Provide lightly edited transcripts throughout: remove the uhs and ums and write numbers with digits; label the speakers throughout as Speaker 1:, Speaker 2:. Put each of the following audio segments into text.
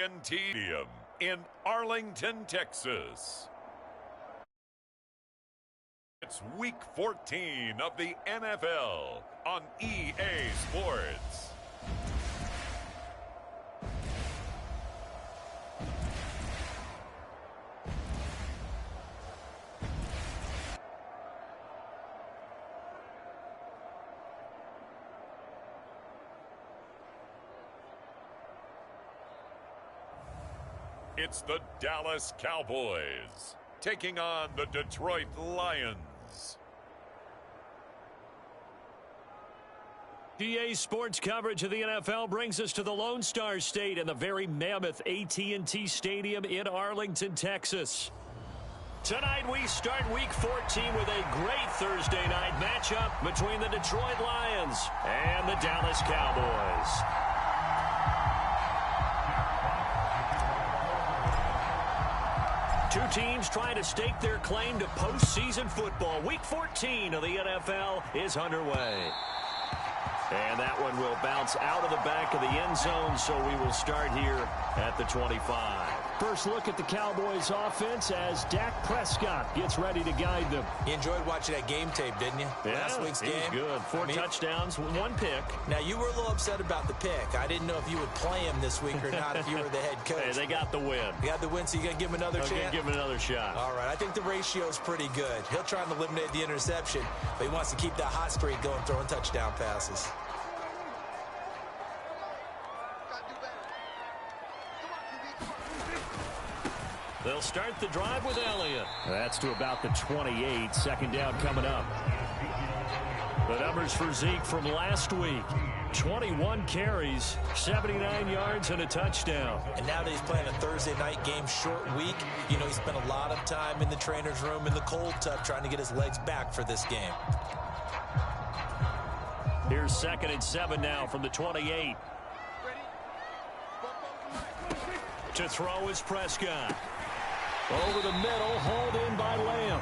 Speaker 1: AT&T Stadium in Arlington, Texas. It's Week 14 of the NFL on EA Sports. It's the Dallas Cowboys taking on the Detroit Lions.
Speaker 2: EA Sports coverage of the NFL brings us to the Lone Star State and the very mammoth AT&T Stadium in Arlington, Texas. Tonight we start Week 14 with a great Thursday night matchup between the Detroit Lions and the Dallas Cowboys. Two teams trying to stake their claim to postseason football. Week 14 of the NFL is underway. And that one will bounce out of the back of the end zone, so we will start here at the 25. First look at the Cowboys offense as Dak Prescott gets ready to guide them.
Speaker 3: You enjoyed watching that game tape, didn't you?
Speaker 2: Yeah,
Speaker 3: Last week's game.
Speaker 2: Good. Four touchdowns, one pick.
Speaker 3: Now, you were a little upset about the pick. I didn't know if you would play him this week or not if you were the head coach.
Speaker 2: Hey, they got the win.
Speaker 3: You got the win, so you're going to give him another chance?
Speaker 2: I'm going to give him another shot.
Speaker 3: All right. I think the ratio's pretty good. He'll try and eliminate the interception, but he wants to keep that hot streak going, throwing touchdown passes.
Speaker 2: They'll start the drive with Elliott. That's to about the 28. Second down coming up. The numbers for Zeke from last week. 21 carries, 79 yards, and a touchdown.
Speaker 3: And now that he's playing a Thursday night game, short week, you know, he spent a lot of time in the trainer's room in the cold tub trying to get his legs back for this game.
Speaker 2: Here's 2nd and 7 now from the 28. To throw is Prescott. Over the middle, hauled in by Lamb.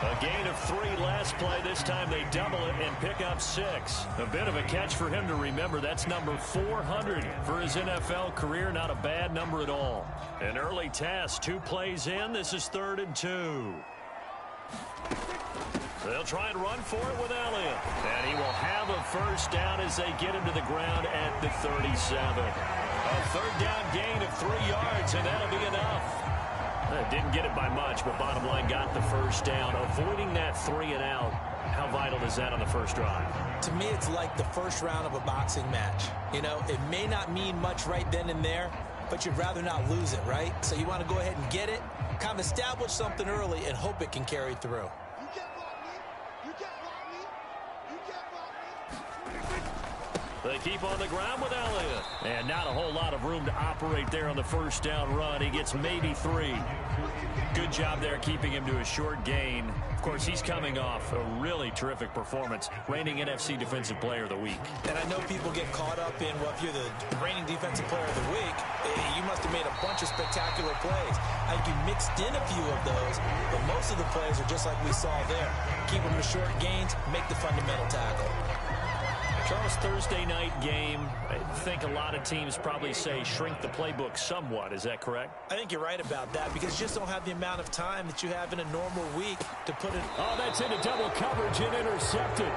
Speaker 2: A gain of 3 last play. This time they double it and pick up 6. A bit of a catch for him to remember. That's number 400 for his NFL career. Not a bad number at all. An early test. 2 plays in. This is 3rd and 2. They'll try and run for it with Elliott. And he will have a first down as they get him to the ground at the 37. A 3rd down gain of 3 yards, and that'll be enough. Didn't get it by much, but bottom line got the first down. Avoiding that 3 and out, how vital is that on the first drive?
Speaker 3: To me, it's like the first round of a boxing match. You know, it may not mean much right then and there, but you'd rather not lose it, right? So you want to go ahead and get it, kind of establish something early, and hope it can carry through.
Speaker 2: They keep on the ground with Elliott. And not a whole lot of room to operate there on the first down run. He gets maybe 3. Good job there keeping him to a short gain. Of course, he's coming off a really terrific performance. Reigning NFC Defensive Player of the Week.
Speaker 3: And I know people get caught up in, well, if you're the reigning Defensive Player of the Week, you must have made a bunch of spectacular plays. I think you mixed in a few of those, but most of the plays are just like we saw there. Keep them to short gains, make the fundamental tackle.
Speaker 2: Charles, Thursday night game, I think a lot of teams probably say shrink the playbook somewhat. Is that correct?
Speaker 3: I think you're right about that because you just don't have the amount of time that you have in a normal week to put it.
Speaker 2: Oh, that's into double coverage and intercepted.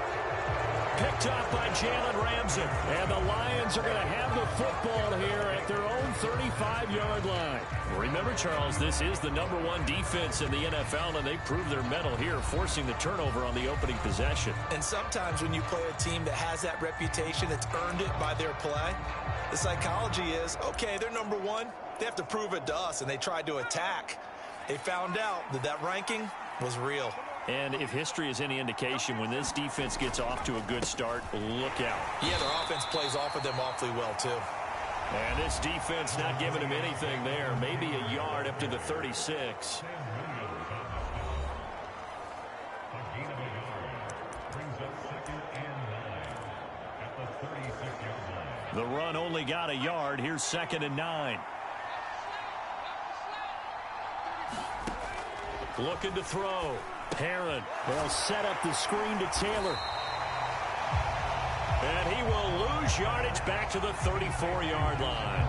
Speaker 2: Picked off by Jalen Ramsey. And the Lions are going to have the football here at their own 35-yard line. Remember, Charles, this is the #1 defense in the NFL, and they prove their mettle here, forcing the turnover on the opening possession.
Speaker 3: And sometimes when you play a team that has that reputation, that's earned it by their play, the psychology is, okay, they're #1. They have to prove it to us, and they tried to attack. They found out that that ranking was real.
Speaker 2: And if history is any indication, when this defense gets off to a good start, look out.
Speaker 3: Yeah, their offense plays off of them awfully well, too.
Speaker 2: And this defense not giving him anything there. Maybe a yard up to the 36. The run only got a yard. Here's 2nd and 9. Looking to throw. Herron. They'll set up the screen to Taylor. And he will lose yardage back to the 34-yard line.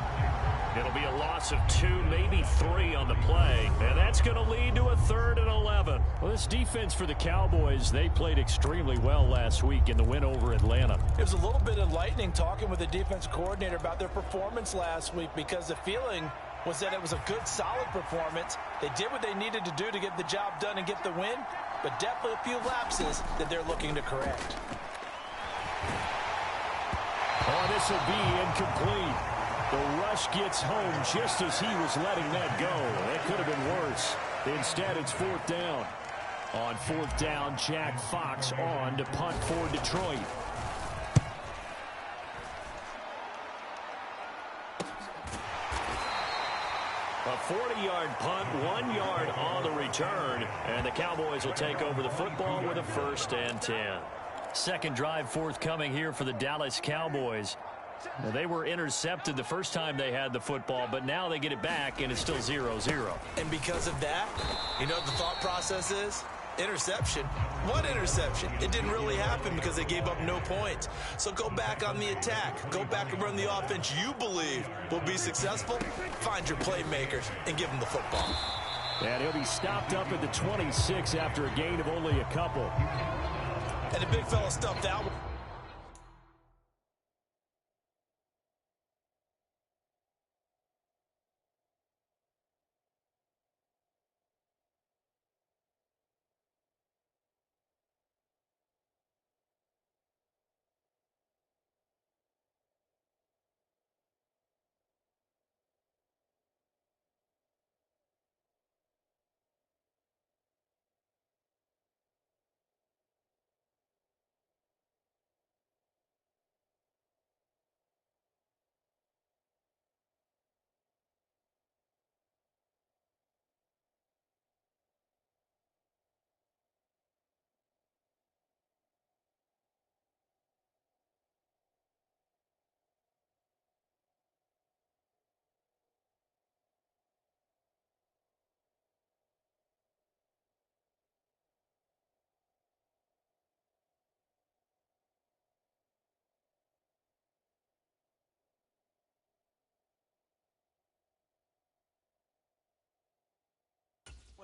Speaker 2: It'll be a loss of 2, maybe 3 on the play, and that's going to lead to a 3rd and 11.
Speaker 4: Well, this defense for the Cowboys, they played extremely well last week in the win over Atlanta.
Speaker 3: It was a little bit enlightening talking with the defensive coordinator about their performance last week, because the feeling was that it was a good, solid performance. They did what they needed to do to get the job done and get the win, but definitely a few lapses that they're looking to correct.
Speaker 4: Oh, this will be incomplete. The rush gets home just as he was letting that go. That could have been worse. Instead, it's 4th down. On 4th down, Jack Fox on to punt for Detroit.
Speaker 2: A 40-yard punt, 1 yard on the return, and the Cowboys will take over the football with a 1st and 10.
Speaker 4: Second drive forthcoming here for the Dallas Cowboys. Now, they were intercepted the first time they had the football, but now they get it back, and it's still 0-0.
Speaker 3: And because of that, you know what the thought process is? Interception. What interception? It didn't really happen because they gave up no points. So go back on the attack. Go back and run the offense you believe will be successful. Find your playmakers and give them the football.
Speaker 4: And he'll be stopped up at the 26 after a gain of only a couple.
Speaker 3: And the big fella stuffed out.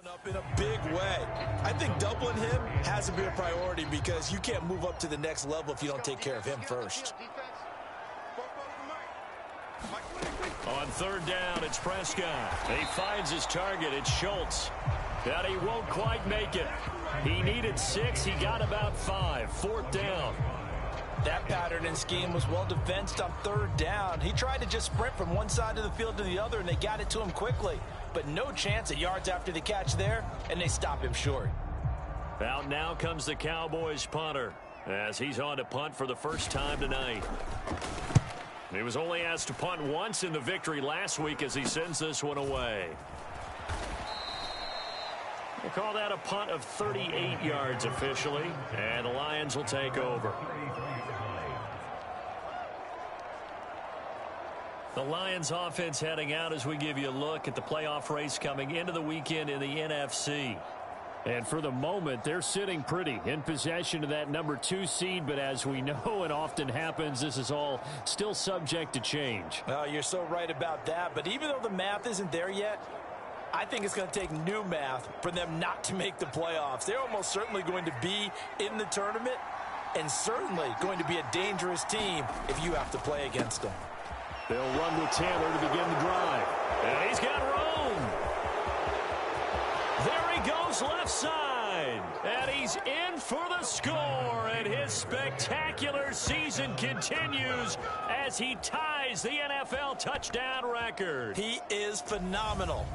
Speaker 3: Up in a big way. I think doubling him has to be a priority because you can't move up to the next level if you don't take care of him first.
Speaker 2: On 3rd down, it's Prescott. He finds his target. It's Schultz. But he won't quite make it. He needed 6. He got about 5. 4th down.
Speaker 3: That pattern and scheme was well defensed on 3rd down. He tried to just sprint from one side of the field to the other, and they got it to him quickly. But no chance at yards after the catch there, and they stop him short.
Speaker 2: Out now comes the Cowboys punter as he's on to punt for the first time tonight. He was only asked to punt once in the victory last week as he sends this one away. We'll call that a punt of 38 yards officially, and the Lions will take over. The Lions offense heading out as we give you a look at the playoff race coming into the weekend in the NFC.
Speaker 4: And for the moment, they're sitting pretty in possession of that number 2 seed. But as we know it often happens, this is all still subject to change.
Speaker 3: Well, you're so right about that. But even though the math isn't there yet, I think it's going to take new math for them not to make the playoffs. They're almost certainly going to be in the tournament and certainly going to be a dangerous team if you have to play against them.
Speaker 4: They'll run with Taylor to begin the drive.
Speaker 2: And he's got room. There he goes left side. And he's in for the score. And his spectacular season continues as he ties the NFL touchdown record.
Speaker 3: He is phenomenal.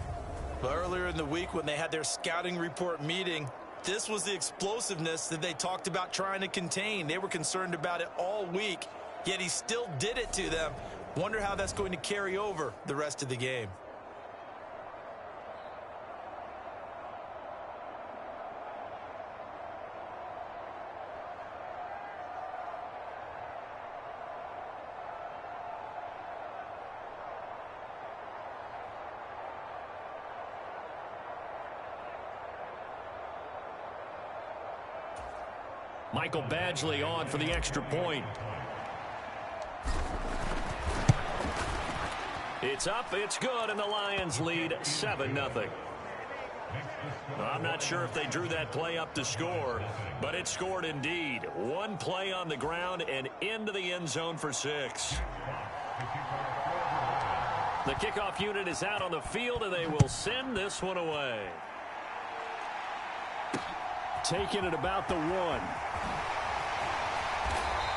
Speaker 3: But earlier in the week when they had their scouting report meeting, this was the explosiveness that they talked about trying to contain. They were concerned about it all week, yet he still did it to them. Wonder how that's going to carry over the rest of the game.
Speaker 2: Michael Badgley on for the extra point. It's up, it's good, and the Lions lead 7-0. I'm not sure if they drew that play up to score, but it scored indeed. One play on the ground and into the end zone for 6. The kickoff unit is out on the field, and they will send this one away.
Speaker 4: Taking it about the 1.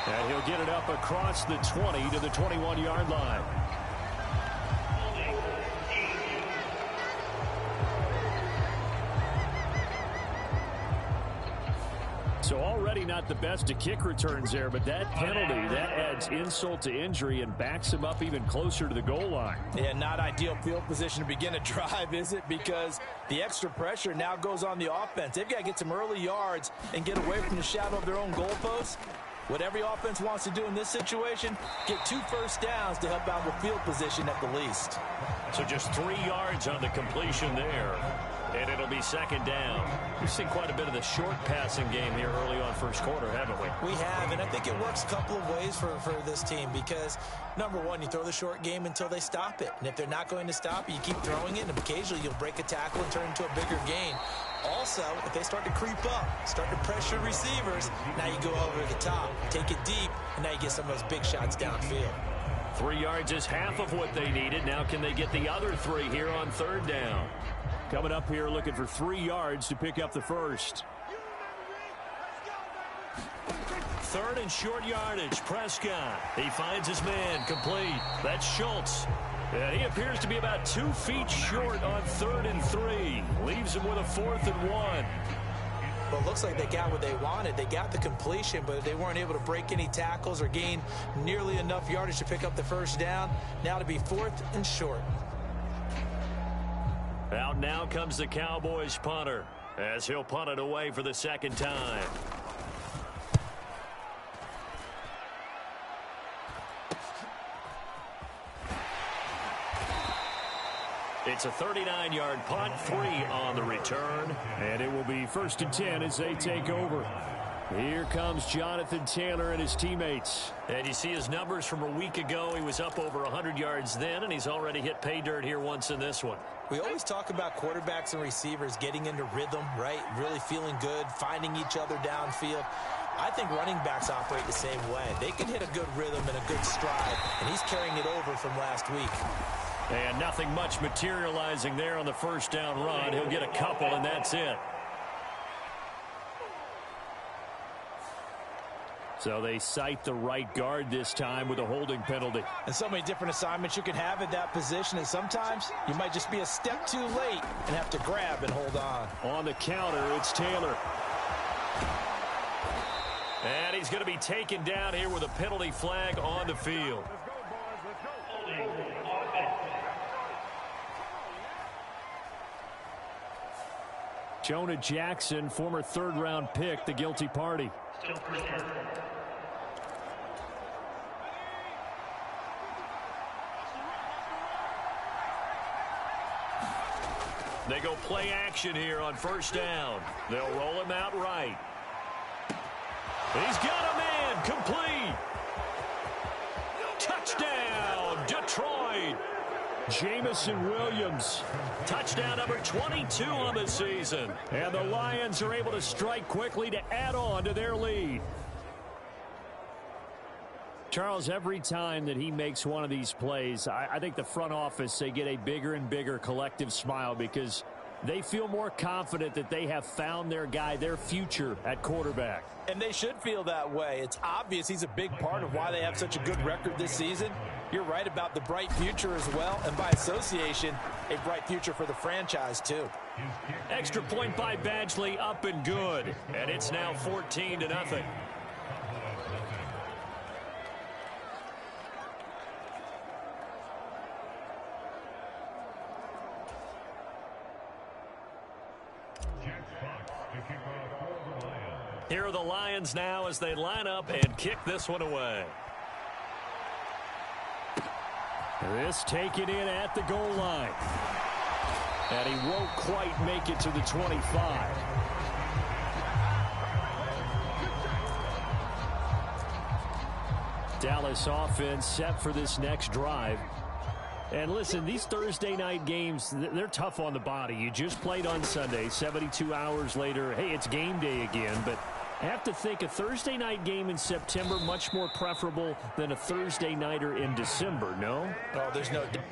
Speaker 4: And he'll get it up across the 20 to the 21-yard line. So already not the best of kick returns there, but that penalty, that adds insult to injury and backs him up even closer to the goal line.
Speaker 3: Yeah, not ideal field position to begin a drive, is it? Because the extra pressure now goes on the offense. They've got to get some early yards and get away from the shadow of their own goalposts. What every offense wants to do in this situation, get 2 first downs to help out with field position at the least.
Speaker 2: So just 3 yards on the completion there, and it'll be 2nd down. We've seen quite a bit of the short passing game here early on first quarter, haven't we?
Speaker 3: We have, and I think it works a couple of ways for this team because, number one, you throw the short game until they stop it. And if they're not going to stop it, you keep throwing it, and occasionally you'll break a tackle and turn it into a bigger gain. Also, if they start to creep up, start to pressure receivers, now you go over the top, take it deep, and now you get some of those big shots downfield.
Speaker 2: 3 yards is half of what they needed. Now can they get the other 3 here on 3rd down?
Speaker 4: Coming up here looking for 3 yards to pick up the first.
Speaker 2: 3rd and short yardage. Prescott. He finds his man. Complete. That's Schultz. And he appears to be about 2 feet short on 3rd and 3. Leaves him with a 4th and 1.
Speaker 3: Well, it looks like they got what they wanted. They got the completion, but they weren't able to break any tackles or gain nearly enough yardage to pick up the first down. Now to be 4th and short.
Speaker 2: Out now comes the Cowboys punter as he'll punt it away for the 2nd time. It's a 39-yard punt, 3 on the return.
Speaker 4: And it will be 1st and 10 as they take over. Here comes Jonathan Taylor and his teammates.
Speaker 2: And you see his numbers from a week ago. He was up over 100 yards then, and he's already hit pay dirt here once in this one.
Speaker 3: We always talk about quarterbacks and receivers getting into rhythm, right? Really feeling good, finding each other downfield. I think running backs operate the same way. They can hit a good rhythm and a good stride, and he's carrying it over from last week.
Speaker 2: And nothing much materializing there on the 1st down run. He'll get a couple, and that's it.
Speaker 4: So they cite the right guard this time with a holding penalty.
Speaker 3: And so many different assignments you can have at that position, and sometimes you might just be a step too late and have to grab and hold on.
Speaker 4: On the counter, it's Taylor.
Speaker 2: And he's going to be taken down here with a penalty flag on the field.
Speaker 4: Jonah Jackson, former 3rd-round pick, the guilty party.
Speaker 2: They go play action here on 1st down. They'll roll him out right. He's got a man. Complete. Touchdown, Detroit.
Speaker 4: Jameson Williams.
Speaker 2: Touchdown number 22 on the season.
Speaker 4: And the Lions are able to strike quickly to add on to their lead. Charles, every time that he makes one of these plays, I think the front office, they get a bigger and bigger collective smile because they feel more confident that they have found their guy, their future at quarterback.
Speaker 3: And they should feel that way. It's obvious he's a big part of why they have such a good record this season. You're right about the bright future as well, and by association, a bright future for the franchise too.
Speaker 2: Extra point by Badgley, up and good. And it's now 14-0. Here are the Lions now as they line up and kick this one away.
Speaker 4: This taken in at the goal line. And he won't quite make it to the 25. Dallas offense set for this next drive. And listen, these Thursday night games, they're tough on the body. You just played on Sunday, 72 hours later, hey, it's game day again. But I have to think a Thursday night game in September much more preferable than a Thursday nighter in December, no?
Speaker 3: Oh, there's no doubt.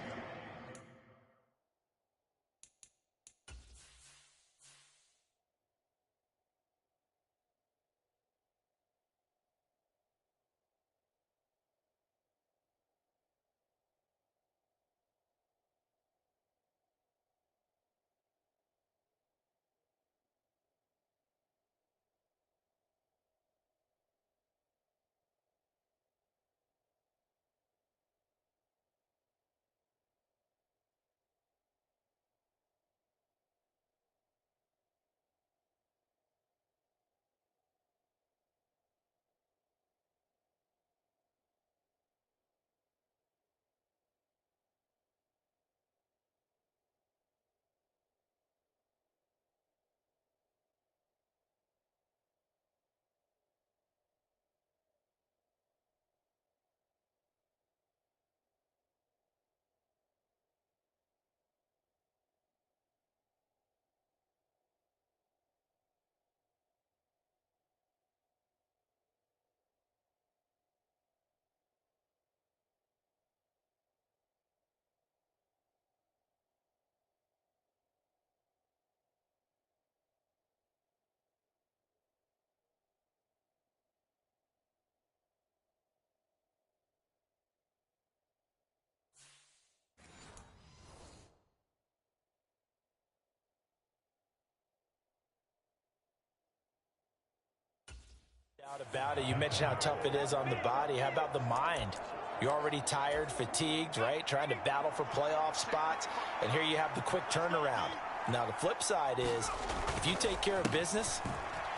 Speaker 3: About it. You mentioned how tough it is on the body. How about the mind? You're already tired, fatigued, right? Trying to battle for playoff spots. And here you have the quick turnaround. Now, the flip side is if you take care of business,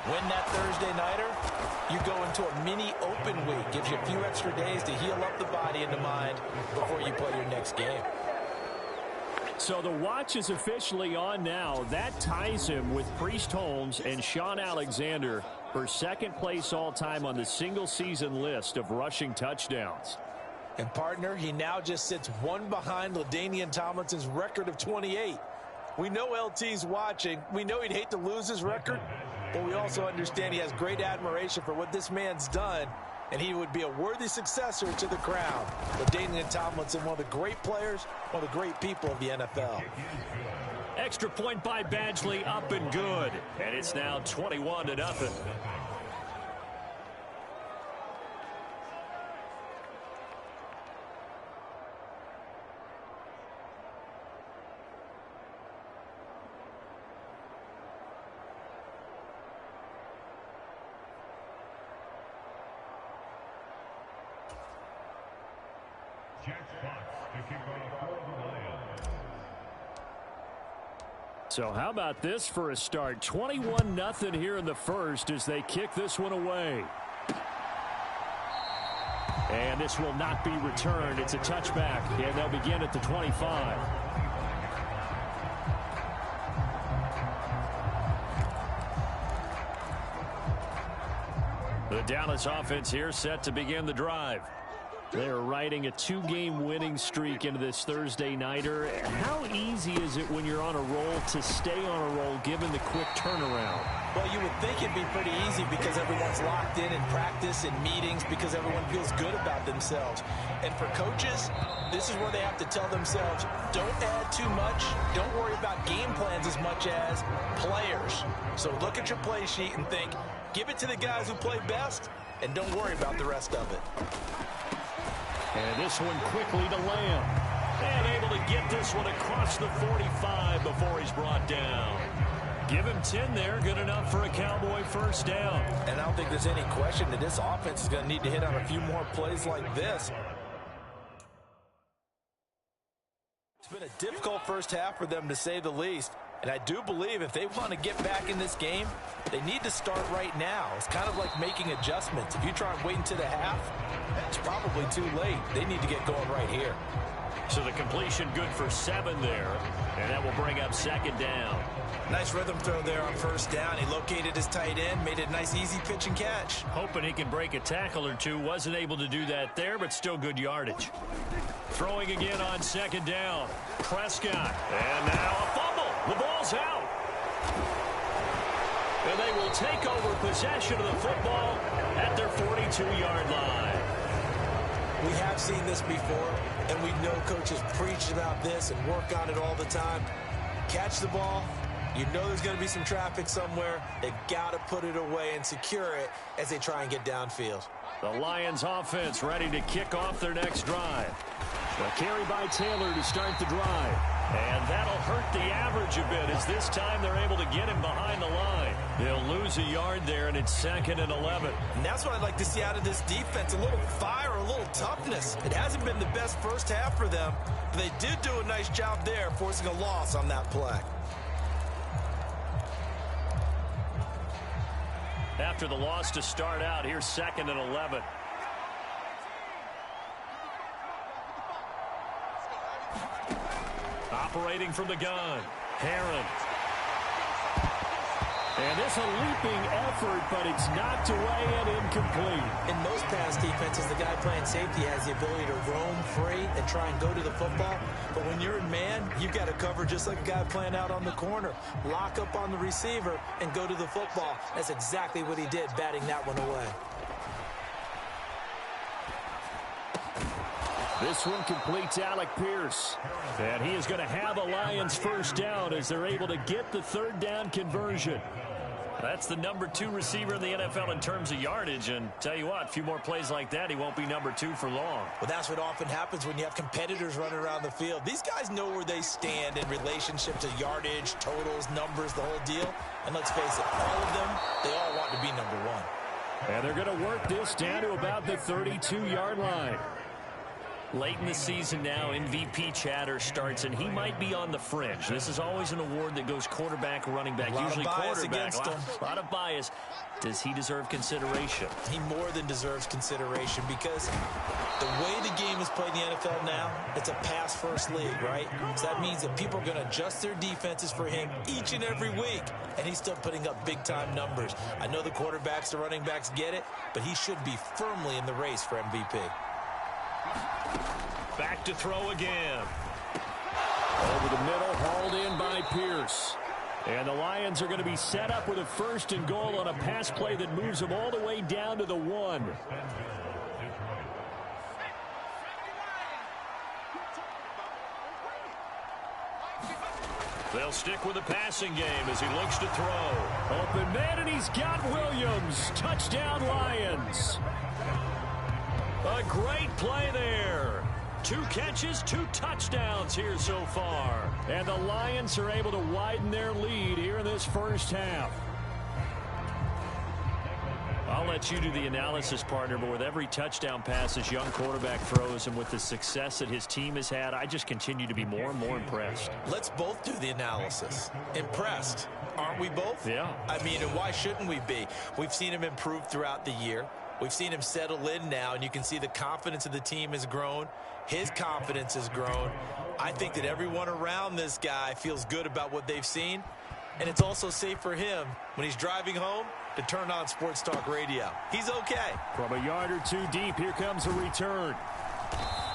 Speaker 3: win that Thursday nighter, you go into a mini open week. Gives you a few extra days to heal up the body and the mind before you play your next game.
Speaker 4: So the watch is officially on now. That ties him with Priest Holmes and Shaun Alexander for second place all-time on the single-season list of rushing touchdowns.
Speaker 3: And, partner, he now just sits one behind LaDainian Tomlinson's record of 28. We know LT's watching. We know he'd hate to lose his record, but we also understand he has great admiration for what this man's done, and he would be a worthy successor to the crown. LaDainian Tomlinson, one of the great players, one of the great people of the NFL.
Speaker 4: Extra point by Badgley, up and good. And it's now 21-0. So how about this for a start? 21-0 here in the first as they kick this one away. And this will not be returned. It's a touchback, and they'll begin at the 25. The Dallas offense here set to begin the drive. They're riding a two-game winning streak into this Thursday nighter. How easy is it when you're on a roll to stay on a roll given the quick turnaround?
Speaker 3: Well, you would think it'd be pretty easy because everyone's locked in practice and meetings because everyone feels good about themselves. And for coaches, this is where they have to tell themselves, don't add too much. Don't worry about game plans as much as players. So look at your play sheet and think, give it to the guys who play best, and don't worry about the rest of it.
Speaker 4: And this one quickly to Lamb. And able to get this one across the 45 before he's brought down. Give him 10 there. Good enough for a Cowboy first down.
Speaker 3: And I don't think there's any question that this offense is going to need to hit on a few more plays like this. It's been a difficult first half for them, to say the least. And I do believe if they want to get back in this game, they need to start right now. It's kind of like making adjustments. If you try and wait until the half, it's probably too late. They need to get going right here.
Speaker 2: So the completion good for 7 there, and that will bring up 2nd down.
Speaker 3: Nice rhythm throw there on 1st down. He located his tight end, made it a nice easy pitch and catch.
Speaker 2: Hoping he can break a tackle or two. Wasn't able to do that there, but still good yardage. Throwing again on 2nd down. Prescott. And now a fumble. The ball's out. And they will take over possession of the football at their 42-yard line.
Speaker 3: We have seen this before, and we know coaches preach about this and work on it all the time. Catch the ball. You know there's going to be some traffic somewhere. They've got to put it away and secure it as they try and get downfield.
Speaker 2: The Lions offense ready to kick off their next drive. A carry by Taylor to start the drive. And that'll hurt the average a bit as this time they're able to get him behind the line. They'll lose a yard there, and it's 2nd and 11.
Speaker 3: And that's what I'd like to see out of this defense, a little fire, a little toughness. It hasn't been the best first half for them, but they did do a nice job there, forcing a loss on that play.
Speaker 2: After the loss to start out, here's 2nd and 11. Operating from the gun, Herron. And it's a leaping effort, but it's knocked away and incomplete.
Speaker 3: In most pass defenses, the guy playing safety has the ability to roam free and try and go to the football. But when you're in man, you've got to cover just like a guy playing out on the corner. Lock up on the receiver and go to the football. That's exactly what he did, batting that one away.
Speaker 4: This one completes Alec Pierce.
Speaker 2: And he is going to have a Lions first down as they're able to get the 3rd down conversion. That's the number 2 receiver in the NFL in terms of yardage. And tell you what, a few more plays like that, he won't be number 2 for long.
Speaker 3: Well, that's what often happens when you have competitors running around the field. These guys know where they stand in relationship to yardage, totals, numbers, the whole deal. And let's face it, all of them, they all want to be number 1.
Speaker 2: And they're going to work this down to about the 32-yard line. Late in the season now, MVP chatter starts, and he might be on the fringe. This is always an award that goes quarterback, running back, usually quarterback. A lot of bias. Does he deserve consideration?
Speaker 3: He more than deserves consideration because the way the game is played in the NFL now, it's a pass-first league, right? So that means that people are going to adjust their defenses for him each and every week, and he's still putting up big-time numbers. I know the quarterbacks, the running backs get it, but he should be firmly in the race for MVP.
Speaker 2: Back to throw again.
Speaker 4: Over the middle, hauled in by Pierce.
Speaker 2: And the Lions are going to be set up with a 1st and goal on a pass play that moves them all the way down to the 1. They'll stick with the passing game as he looks to throw.
Speaker 4: Open man, and he's got Williams. Touchdown, Lions.
Speaker 2: A great play there. 2 catches, 2 touchdowns here so far.
Speaker 4: And the Lions are able to widen their lead here in this first half.
Speaker 2: I'll let you do the analysis, partner, but with every touchdown pass this young quarterback throws and with the success that his team has had, I just continue to be more and more impressed.
Speaker 3: Let's both do the analysis. Impressed, aren't we both?
Speaker 2: Yeah.
Speaker 3: I mean, and why shouldn't we be? We've seen him improve throughout the year. We've seen him settle in now, and you can see the confidence of the team has grown. His confidence has grown. I think that everyone around this guy feels good about what they've seen, and it's also safe for him when he's driving home to turn on Sports Talk Radio. He's okay.
Speaker 4: From a yard or 2 deep, here comes a return.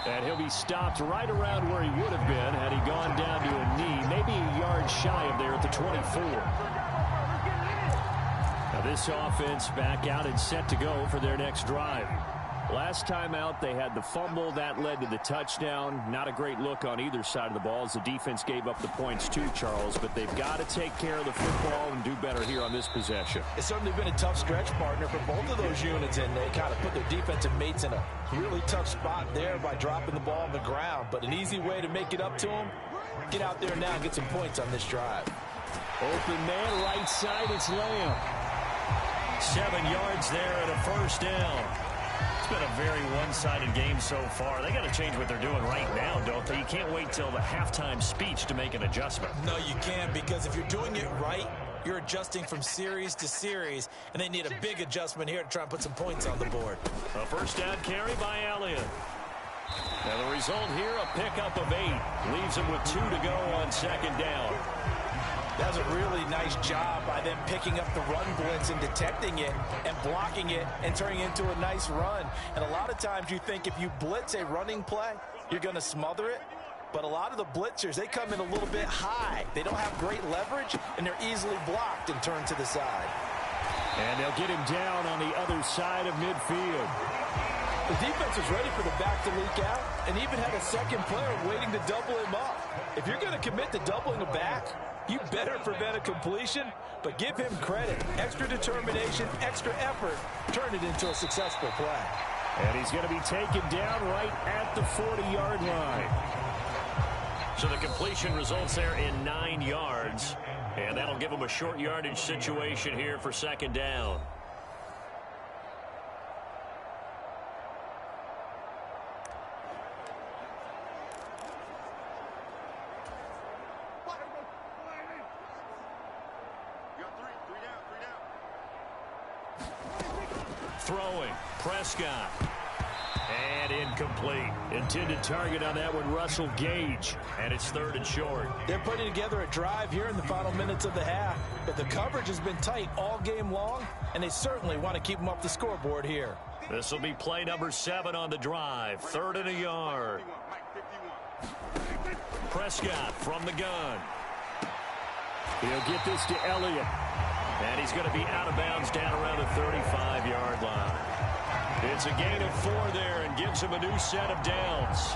Speaker 2: And he'll be stopped right around where he would have been had he gone down to a knee, maybe a yard shy of there at the 24. Now this offense back out and set to go for their next drive. Last time out, they had the fumble. That led to the touchdown. Not a great look on either side of the ball as the defense gave up the points too, Charles. But they've got to take care of the football and do better here on this possession.
Speaker 3: It's certainly been a tough stretch, partner, for both of those units, and they kind of put their defensive mates in a really tough spot there by dropping the ball on the ground. But an easy way to make it up to them, get out there now and get some points on this drive.
Speaker 4: Open man, right side, it's Lamb.
Speaker 2: 7 yards there and a first down. It's been a very one-sided game so far. They got to change what they're doing right now, don't they? You can't wait till the halftime speech to make an adjustment.
Speaker 3: No, you can't, because if you're doing it right, you're adjusting from series to series, and they need a big adjustment here to try and put some points on the board.
Speaker 2: A first down carry by Elliott. Now the result here, a pickup of 8. Leaves him with 2 to go on second down.
Speaker 3: That was a really nice job by them picking up the run blitz and detecting it and blocking it and turning it into a nice run. And a lot of times you think if you blitz a running play, you're going to smother it. But a lot of the blitzers, they come in a little bit high. They don't have great leverage, and they're easily blocked and turned to the side.
Speaker 4: And they'll get him down on the other side of midfield.
Speaker 3: The defense was ready for the back to leak out and even had a second player waiting to double him up. If you're going to commit to doubling a back, you better prevent a completion, but give him credit. Extra determination, extra effort, turn it into a successful play.
Speaker 4: And he's going to be taken down right at the 40-yard line.
Speaker 2: So the completion results there in 9 yards. And that'll give him a short yardage situation here for second down. Throwing, Prescott. And incomplete.
Speaker 4: Intended target on that one, Russell Gage.
Speaker 2: And it's 3rd and short.
Speaker 3: They're putting together a drive here in the final minutes of the half. But the coverage has been tight all game long, and they certainly want to keep them off the scoreboard here.
Speaker 2: This will be play number 7 on the drive. 3rd and a yard. Prescott from the gun.
Speaker 4: He'll get this to Elliott.
Speaker 2: And he's going to be out of bounds down around the 35-yard line. It's a gain of 4 there and gives him a new set of downs.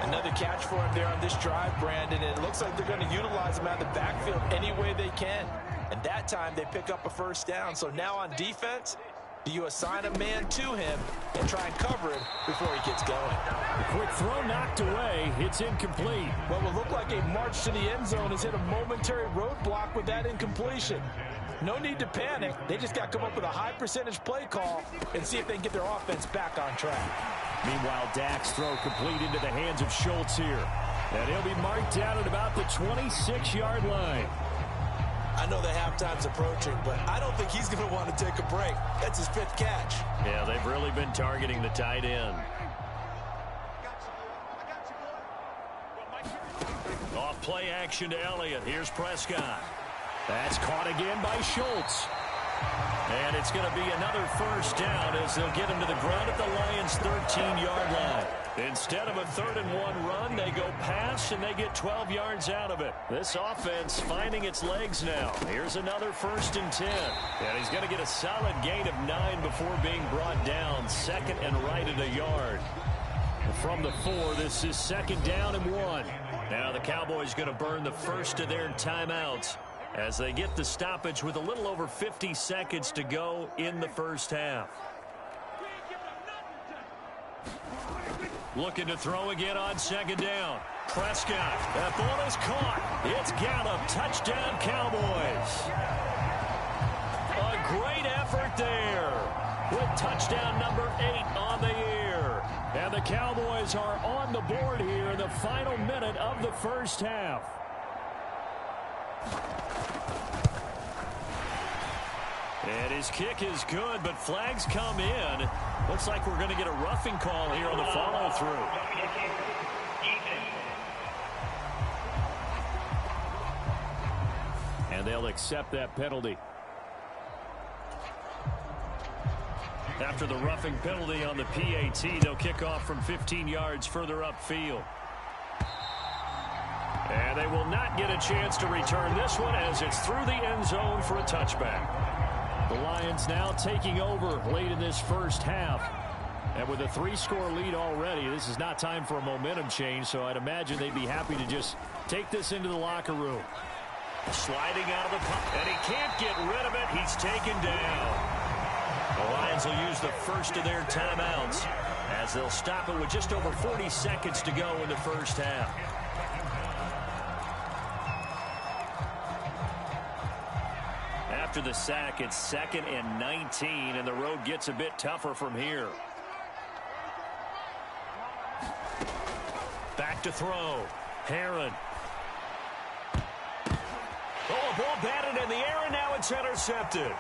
Speaker 3: Another catch for him there on this drive, Brandon. And it looks like they're going to utilize him out of the backfield any way they can. And that time they pick up a first down. So now on defense, do you assign a man to him and try and cover him before he gets going?
Speaker 4: A quick throw knocked away. It's incomplete.
Speaker 3: What will look like a march to the end zone has hit a momentary roadblock with that incompletion. No need to panic. They just got to come up with a high percentage play call and see if they can get their offense back on track.
Speaker 4: Meanwhile, Dak's throw complete into the hands of Schultz here. And he'll be marked down at about the 26-yard line.
Speaker 3: I know the halftime's approaching, but I don't think he's going to want to take a break. That's his 5th catch.
Speaker 2: Yeah, they've really been targeting the tight end. Off play action to Elliott. Here's Prescott.
Speaker 4: That's caught again by Schultz.
Speaker 2: And it's going to be another first down as they'll get him to the ground at the Lions' 13-yard line. Instead of a 3rd and 1 run, they go pass and they get 12 yards out of it. This offense finding its legs now. Here's another 1st and 10. And he's going to get a solid gain of 9 before being brought down. 2nd and right at a yard.
Speaker 4: From the 4, this is 2nd down and 1.
Speaker 2: Now the Cowboys going to burn the first of their timeouts as they get the stoppage with a little over 50 seconds to go in the first half. Looking to throw again on 2nd down. Prescott. That ball is caught. It's Gallup. Touchdown, Cowboys. A great effort there with touchdown number 8 on the year.
Speaker 4: And the Cowboys are on the board here in the final minute of the first half.
Speaker 2: And his kick is good, but flags come in. Looks like we're going to get a roughing call here on the follow-through.
Speaker 4: And they'll accept that penalty.
Speaker 2: After the roughing penalty on the PAT, they'll kick off from 15 yards further upfield. And they will not get a chance to return this one as it's through the end zone for a touchback.
Speaker 4: The Lions now taking over late in this first half. And with a 3-score lead already, this is not time for a momentum change, so I'd imagine they'd be happy to just take this into the locker room.
Speaker 2: Sliding out of the pocket, and he can't get rid of it. He's taken down. The Lions will use the first of their timeouts as they'll stop it with just over 40 seconds to go in the first half. After the sack, it's 2nd and 19, and the road gets a bit tougher from here. Back to throw. Herron. Oh, a ball batted in the air, and now it's intercepted.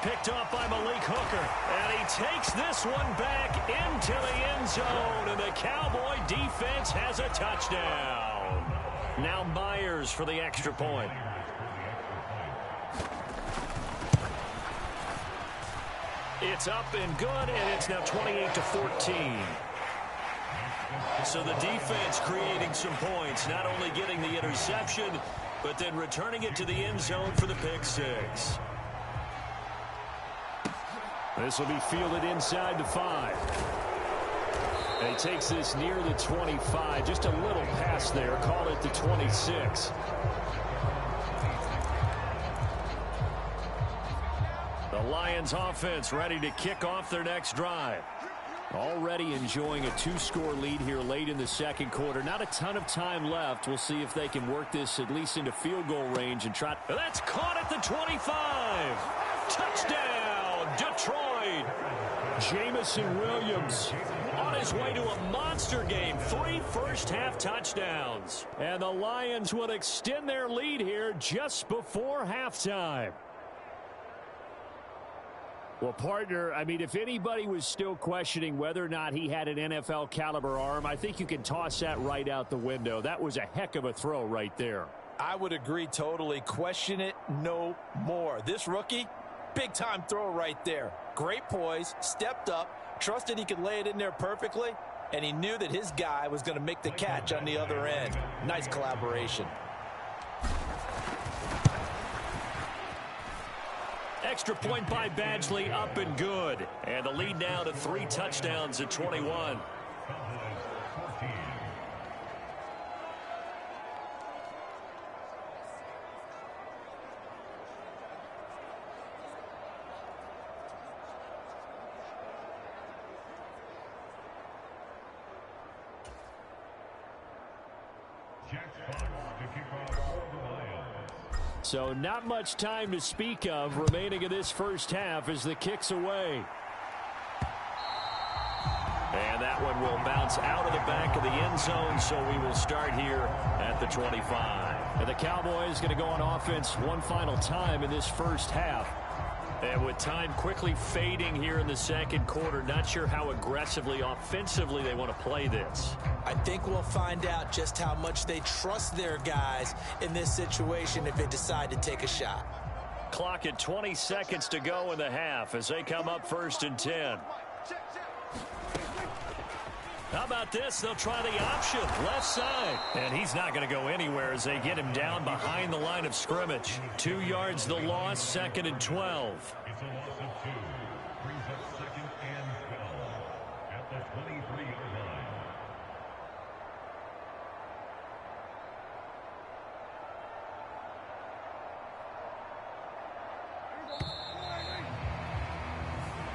Speaker 2: Picked off by Malik Hooker. And he takes this one back into the end zone. And the Cowboy defense has a touchdown. Now Myers for the extra point. It's up and good, and it's now 28-14. So the defense creating some points, not only getting the interception, but then returning it to the end zone for the pick six.
Speaker 4: This will be fielded inside the 5. And he takes this near the 25. Just a little pass there. Call it the 26.
Speaker 2: The Lions offense ready to kick off their next drive.
Speaker 4: Already enjoying a 2-score lead here late in the second quarter. Not a ton of time left. We'll see if they can work this at least into field goal range and try.
Speaker 2: That's caught at the 25. Touchdown, Detroit.
Speaker 4: Jameson Williams
Speaker 2: on his way to a monster game. 3 first-half touchdowns.
Speaker 4: And the Lions will extend their lead here just before halftime. Well, partner, I mean, if anybody was still questioning whether or not he had an NFL caliber arm, I think you can toss that right out the window. That was a heck of a throw right there.
Speaker 3: I would agree totally. Question it no more. This rookie, big time throw right there. Great poise, stepped up, trusted he could lay it in there perfectly, and he knew that his guy was going to make the catch on the other end. Nice collaboration.
Speaker 2: Extra point by Badgley, up and good. And the lead now to 3 touchdowns at 21.
Speaker 4: So not much time to speak of remaining in this first half as the kick's away.
Speaker 2: And that one will bounce out of the back of the end zone, so we will start here at the 25.
Speaker 4: And the Cowboys going to go on offense one final time in this first half.
Speaker 2: And with time quickly fading here in the second quarter, not sure how aggressively, offensively they want to play this.
Speaker 3: I think we'll find out just how much they trust their guys in this situation if they decide to take a shot.
Speaker 2: Clock at 20 seconds to go in the half as they come up 1st and 10. How about this? They'll try the option, left side. And he's not going to go anywhere as they get him down behind the line of scrimmage. 2 yards the loss, 2nd and 12.
Speaker 1: It's a loss of 2. Brings up 2nd and 12 at the 23-yard line.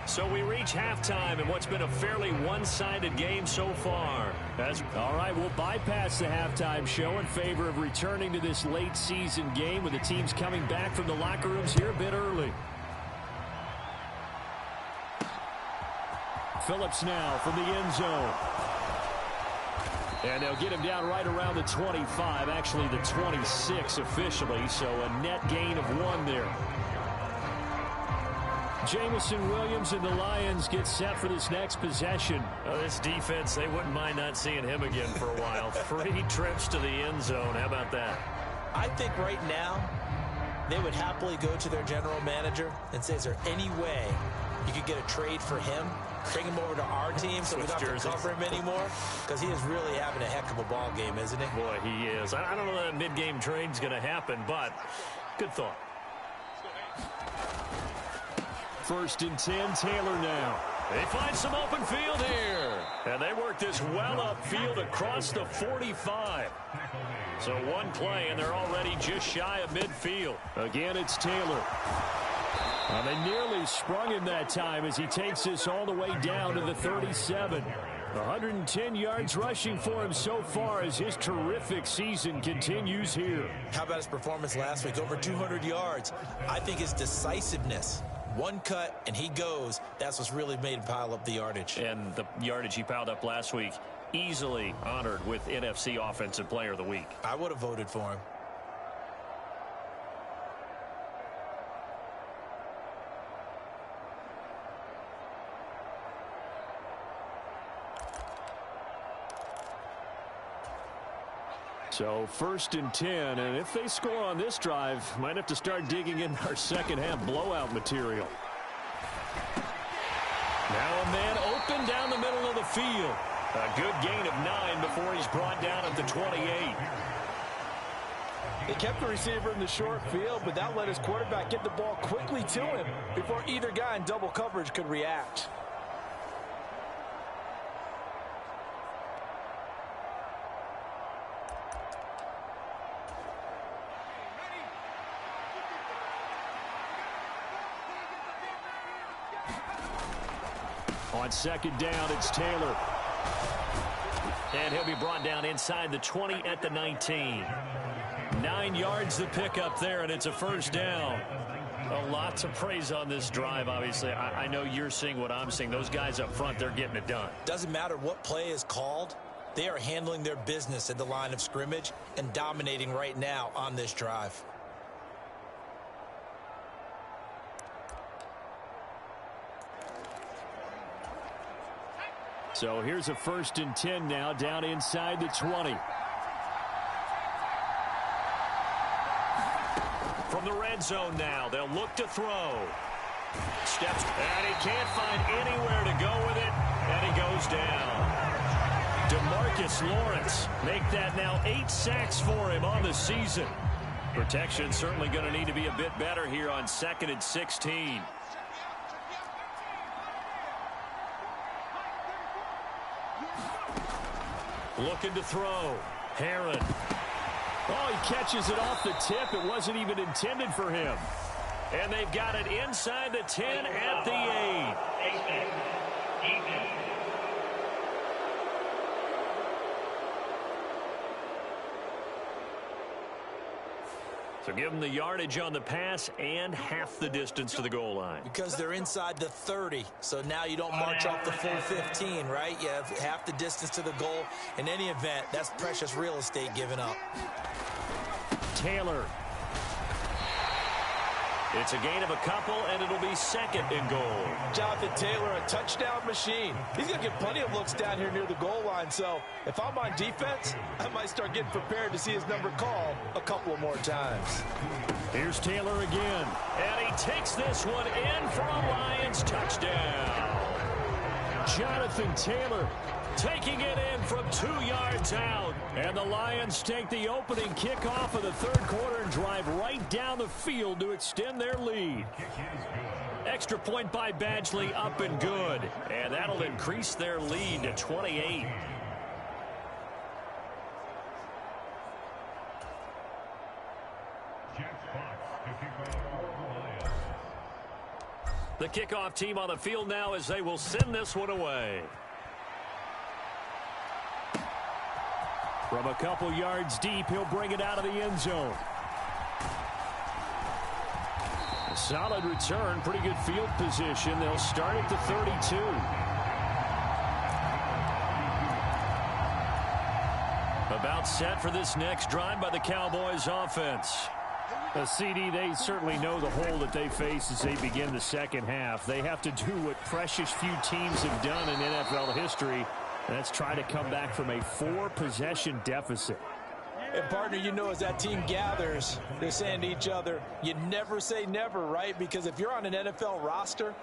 Speaker 2: So we reach halftime in what's been a fairly one-sided game so far.
Speaker 4: All right, we'll bypass the halftime show in favor of returning to this late season game with the teams coming back from the locker rooms here a bit early. Phillips now from the end zone. And they'll get him down right around the 25, actually the 26 officially, so a net gain of 1 there. Jameson Williams and the Lions get set for this next possession.
Speaker 2: This defense, they wouldn't mind not seeing him again for a while. 3 trips to the end zone. How about that?
Speaker 3: I think right now they would happily go to their general manager and say, is there any way you could get a trade for him? Bring him over to our team so we don't have to cover him anymore? Because he is really having a heck of a ball game, isn't he?
Speaker 2: Boy, he is. I don't know that mid-game trade's going to happen, but good thought.
Speaker 4: 1st and 10, Taylor now.
Speaker 2: They find some open field here. And they work this well upfield across the 45. So 1 play, and they're already just shy of midfield.
Speaker 4: Again, it's Taylor. And they nearly sprung him that time as he takes this all the way down to the 37. 110 yards rushing for him so far as his terrific season continues here.
Speaker 3: How about his performance last week? Over 200 yards. I think his decisiveness. 1 cut, and he goes. That's what's really made him pile up the yardage.
Speaker 2: And the yardage he piled up last week, easily honored with NFC Offensive Player of the Week.
Speaker 3: I would have voted for him.
Speaker 4: So 1st and 10, and if they score on this drive, might have to start digging in our second half blowout material. Now a man open down the middle of the field. A good gain of 9 before he's brought down at the 28.
Speaker 3: They kept the receiver in the short field, but that let his quarterback get the ball quickly to him before either guy in double coverage could react.
Speaker 4: On 2nd down, it's Taylor.
Speaker 2: And he'll be brought down inside the 20 at the 19. 9 yards to pick up there, and it's a 1st down. A lot to praise on this drive, obviously. I know you're seeing what I'm seeing. Those guys up front, they're getting it done.
Speaker 3: Doesn't matter what play is called. They are handling their business at the line of scrimmage and dominating right now on this drive.
Speaker 4: So here's a 1st and 10 now, down inside the 20.
Speaker 2: From the red zone now, they'll look to throw. Steps, and he can't find anywhere to go with it, and he goes down. DeMarcus Lawrence, make that now 8 sacks for him on the season. Protection certainly going to need to be a bit better here on 2nd and 16. Looking to throw. Herron.
Speaker 4: Oh, he catches it off the tip. It wasn't even intended for him.
Speaker 2: And they've got it inside the 10 at the 8. So give them the yardage on the pass and half the distance to the goal line.
Speaker 3: Because they're inside the 30, so now you don't march off the full 15, right? You have half the distance to the goal. In any event, that's precious real estate given up.
Speaker 4: Taylor.
Speaker 2: It's a gain of a couple, and it'll be 2nd and goal.
Speaker 3: Jonathan Taylor, a touchdown machine. He's going to get plenty of looks down here near the goal line, so if I'm on defense, I might start getting prepared to see his number called a couple of more times.
Speaker 4: Here's Taylor again.
Speaker 2: And he takes this one in for a Lions touchdown.
Speaker 4: Jonathan Taylor
Speaker 2: taking it in from 2 yards out.
Speaker 4: And the Lions take the opening kickoff of the 3rd quarter and drive right down the field to extend their lead.
Speaker 2: Extra point by Badgley, up and good. And that'll increase their lead to 28. The kickoff team on the field now as they will send this one away.
Speaker 4: From a couple yards deep, he'll bring it out of the end zone. A solid return, pretty good field position. They'll start at the 32.
Speaker 2: About set for this next drive by the Cowboys offense.
Speaker 4: CD, they certainly know the hole that they face as they begin the second half. They have to do what precious few teams have done in NFL history. That's try to come back from a 4-possession deficit.
Speaker 3: And, partner, you know, as that team gathers, they're saying to each other, you never say never, right? Because if you're on an NFL roster,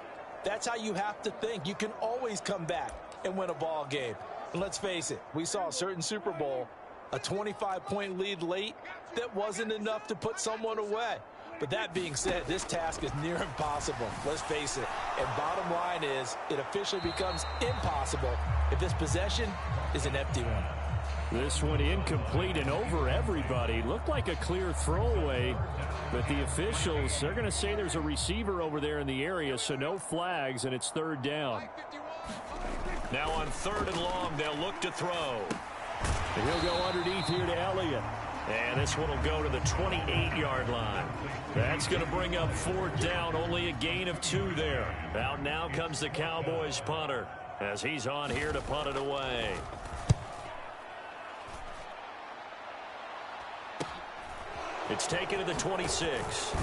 Speaker 3: that's how you have to think. You can always come back and win a ball game. And let's face it, we saw a certain Super Bowl, a 25-point lead late that wasn't enough to put someone away. But that being said, this task is near impossible. Let's face it. And bottom line is, it officially becomes impossible if this possession is an empty one.
Speaker 4: This one incomplete and over everybody. Looked like a clear throwaway, but the officials, they're going to say there's a receiver over there in the area, so no flags, and it's 3rd down.
Speaker 2: Now on 3rd and long, they'll look to throw.
Speaker 4: And he'll go underneath here to Elliott.
Speaker 2: And this one will go to the 28-yard line. That's going to bring up 4th down, only a gain of 2 there. Out now comes the Cowboys punter as he's on here to punt it away. It's taken to the 26.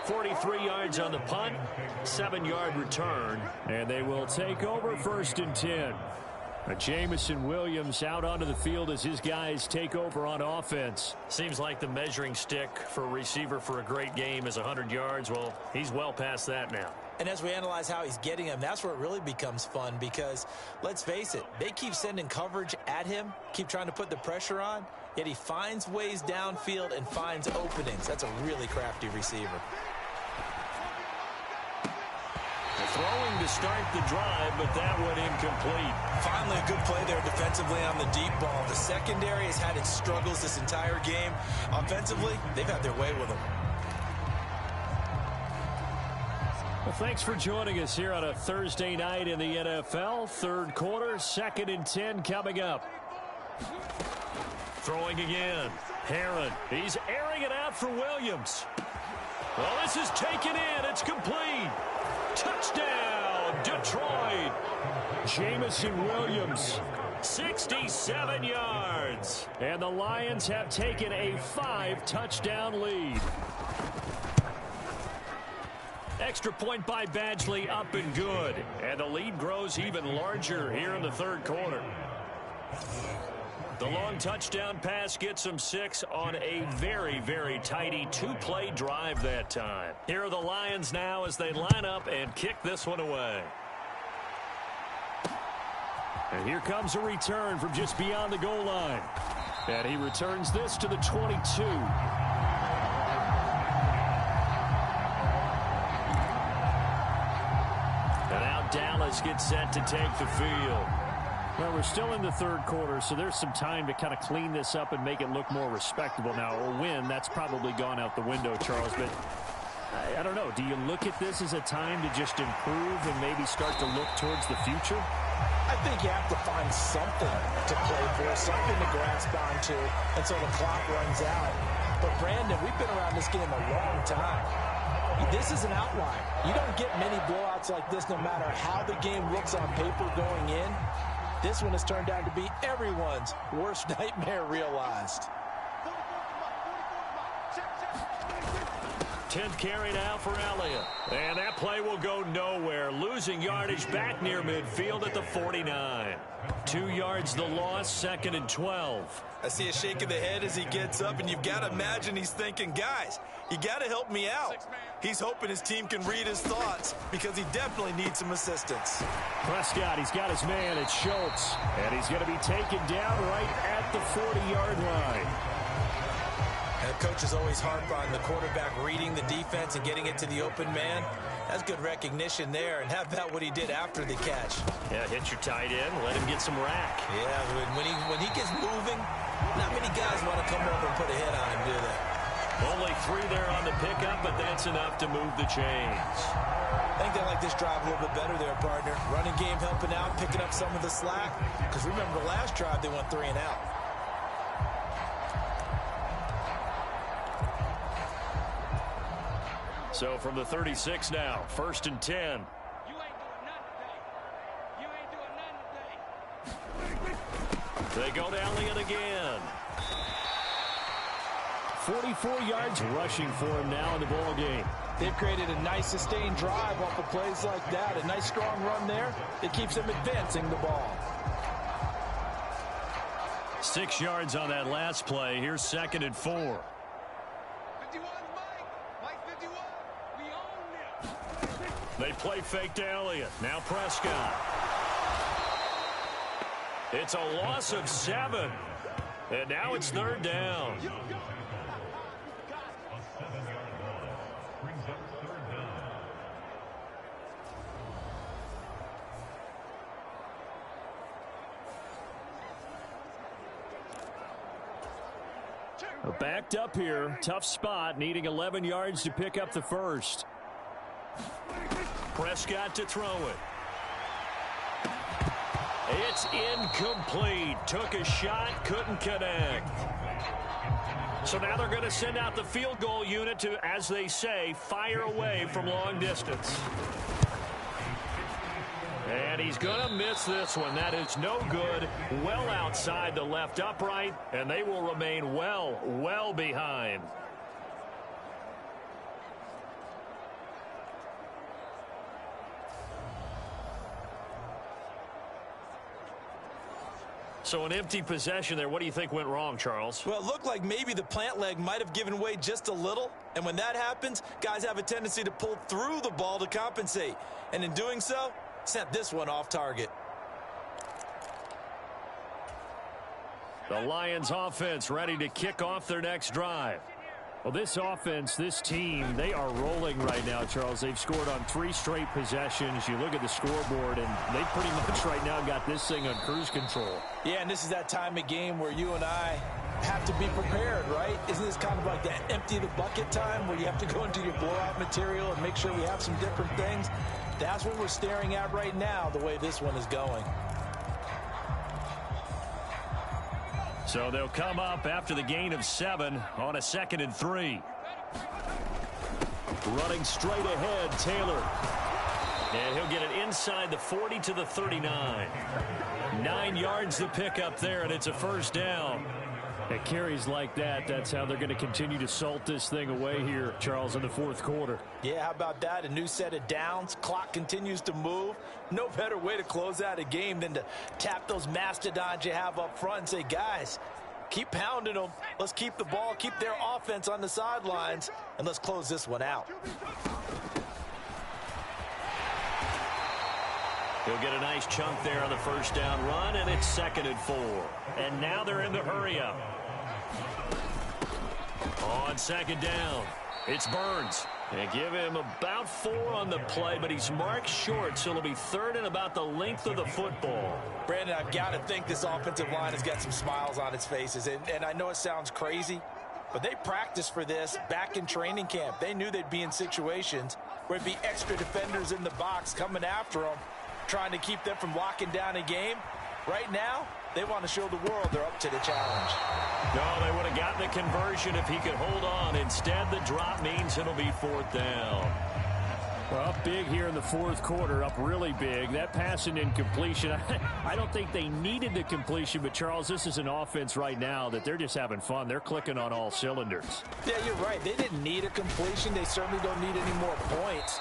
Speaker 2: 43 yards on the punt, 7-yard return.
Speaker 4: And they will take over 1st and 10. Jamison Williams out onto the field as his guys take over on offense.
Speaker 2: Seems like the measuring stick for a receiver for a great game is 100 yards. Well, he's well past that now.
Speaker 3: And as we analyze how he's getting him, that's where it really becomes fun because, let's face it, they keep sending coverage at him, keep trying to put the pressure on, yet he finds ways downfield and finds openings. That's a really crafty receiver.
Speaker 2: Throwing to start the drive, but that went incomplete.
Speaker 3: Finally, a good play there defensively on the deep ball. The secondary has had its struggles this entire game. Offensively, they've had their way with them.
Speaker 4: Well, thanks for joining us here on a Thursday night in the NFL. Third quarter, 2nd and 10 coming up.
Speaker 2: Throwing again. Herron. He's airing it out for Williams. Well, this is taken in. It's complete. Touchdown, Detroit.
Speaker 4: Jamison Williams.
Speaker 2: 67 yards.
Speaker 4: And the Lions have taken a 5-touchdown lead. Extra point by Badgley, up and good. And the lead grows even larger here in the third quarter. The long touchdown pass gets them 6 on a very, very tidy 2-play drive that time. Here are the Lions now as they line up and kick this one away. And here comes a return from just beyond the goal line. And he returns this to the 22. And now Dallas gets set to take the field. Well, we're still in the third quarter, so there's some time to kind of clean this up and make it look more respectable. Now, a win, that's probably gone out the window, Charles, but I don't know. Do you look at this as a time to just improve and maybe start to look towards the future?
Speaker 3: I think you have to find something to play for, something to grasp onto until the clock runs out. But, Brandon, we've been around this game a long time. This is an outlier. You don't get many blowouts like this no matter how the game looks on paper going in. This one has turned out to be everyone's worst nightmare realized.
Speaker 2: 10th carry now for Elliott. And that play will go nowhere. Losing yardage back near midfield at the 49. 2 yards the loss, 2nd and 12.
Speaker 3: I see a shake of the head as he gets up, and you've got to imagine he's thinking, guys, you got to help me out. He's hoping his team can read his thoughts because he definitely needs some assistance.
Speaker 4: Prescott, he's got his man. It's Schultz. And he's going to be taken down right at the 40-yard line.
Speaker 3: And coaches always harp on the quarterback reading the defense and getting it to the open man. That's good recognition there. And how about what he did after the catch?
Speaker 2: Yeah, hit your tight end, let him get some rack.
Speaker 3: Yeah, when he gets moving, not many guys want to come over and put a hit on him, do they?
Speaker 2: Only 3 there on the pickup, but that's enough to move the chains.
Speaker 3: I think they like this drive a little bit better there, partner. Running game helping out, picking up some of the slack. Because remember, the last drive, they went 3 and out.
Speaker 2: So from the 36 now, 1st and 10. They go to Elliott again.
Speaker 4: 44 yards rushing for him now in the ball game.
Speaker 3: They've created a nice sustained drive off of plays like that. A nice strong run there that keeps them advancing the ball.
Speaker 2: 6 yards on that last play. Here's 2nd and 4.
Speaker 5: 51, Mike 51. We own it.
Speaker 2: They play fake to Elliott. Now Prescott. It's a loss of 7. And now it's 3rd down.
Speaker 4: Backed up here. Tough spot. Needing 11 yards to pick up the first.
Speaker 2: Prescott to throw it. It's incomplete. Took a shot, couldn't connect. So now they're going to send out the field goal unit to, as they say, fire away from long distance. And he's going to miss this one. That is no good. Well outside the left upright, and they will remain well behind. So an empty possession there. What do you think went wrong, Charles?
Speaker 3: Well, it looked like maybe the plant leg might have given way just a little. And when that happens, guys have a tendency to pull through the ball to compensate. And in doing so, sent this one off target.
Speaker 2: The Lions offense ready to kick off their next drive.
Speaker 4: Well, this offense, this team, they are rolling right now, Charles. They've scored on 3 straight possessions. You look at the scoreboard, and they pretty much right now got this thing on cruise control.
Speaker 3: Yeah, and this is that time of game where you and I have to be prepared, right? Isn't this kind of like that empty the bucket time where you have to go into your blowout material and make sure we have some different things? That's what we're staring at right now, the way this one is going.
Speaker 2: So they'll come up after the gain of 7 on a 2nd and 3.
Speaker 4: Running straight ahead, Taylor.
Speaker 2: And he'll get it inside the 40 to the 39. 9 yards to pick up there, and it's a first down.
Speaker 4: At carries like that, that's how they're going to continue to salt this thing away here, Charles, in the 4th quarter.
Speaker 3: Yeah, how about that? A new set of downs. Clock continues to move. No better way to close out a game than to tap those mastodons you have up front and say, guys, keep pounding them. Let's keep the ball, keep their offense on the sidelines, and let's close this one out.
Speaker 2: He'll get a nice chunk there on the first down run, and it's 2nd and 4. And now they're in the hurry-up. On 2nd down, it's Burns. They give him about 4 on the play, but he's marked short, so it'll be 3rd and about the length of the football.
Speaker 3: Brandon, I've got to think this offensive line has got some smiles on its faces. And I know it sounds crazy, but they practiced for this back in training camp. They knew they'd be in situations where it'd be extra defenders in the box coming after them, trying to keep them from locking down a game. Right now, they want to show the world they're up to the challenge.
Speaker 2: No, they would have gotten the conversion if he could hold on. Instead, the drop means it'll be 4th down.
Speaker 4: Well, up big here in the 4th quarter, up really big. That pass and incompletion, I don't think they needed the completion, but Charles, this is an offense right now that they're just having fun. They're clicking on all cylinders.
Speaker 3: Yeah, you're right. They didn't need a completion. They certainly don't need any more points.